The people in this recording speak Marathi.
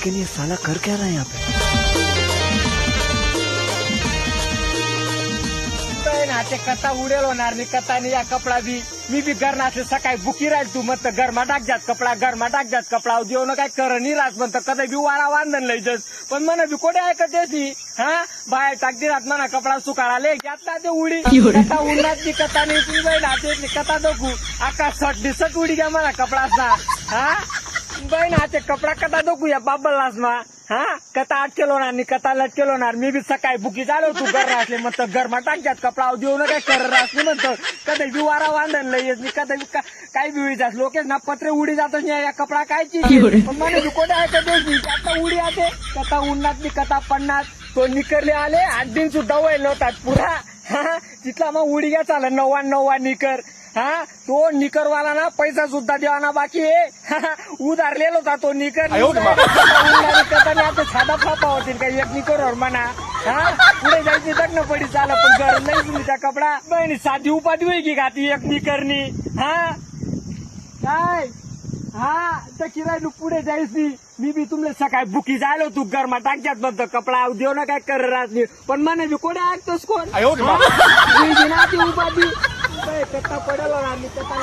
लेकिन ये साला कर क्या रहा है यहाँ पे? नाचे कथा उडेल होणार नाही कथाने या कपडा बी मी बी घर नाचे सकाळी बुकी राहील तू मत घरमा टाक जात कपडा घरमा टाक जात कपडा देऊन काय कर नाही राहत म्हणतं कधी बी वारा वांधन लय जस पण म्हणा बी कोणी ऐकत येते हा बाहेर टाकती राहत म्हणा कपडा सुकाळा ले घेत ना ते उडी कथा उडणार ती कथा नाही ती बाई नाचे कथा दखू आकाश सट दिसत उडी घ्या म्हणा कपडा हा बाई नाचे कपडा कथा दखू या बाबलास मा हा कथा आठ किलो आणि कथा लट किलो मी बी सकाळी बुकी झालो तू घर असले मग घरमा टाकतात कपडा देऊ न काय कर असले म्हणतो कधी बी वारा वांधन लय कधी बी काही बी उडीतात लोक ना पत्रे उडी जातात या कपडा कायची पण मला कोणी ऐकत आता उडी आते कथा उडणार कथा पडणार तो निकरले आले 8 दिन सुद्धा वैल होतात पुरा हा तिथला मग उडी घ्या चाल 9 निकर हा तो निकरवाला ना पैसा सुद्धा देवाना बाकी आहे उधारलेला होता तो निकर आता साधा फापा होतील का एक निकरवर म्हणा हा पुढे जायची लग्न पडी चाल पण घर नाही तुमचा कपडा बहिणी साधी उपाधी होई की घाती एक निकरनी हा काय हा तर किराय पुढे जायची मी बी तुमले सकाळी बुकी झालो तू घरमा टाकच्यात म्हणतो कपडा देऊ ना काय कर नाही पण म्हणे बी कोणी ऐकतोस कोण ती उपाधी कथा पडेल ना मी कथा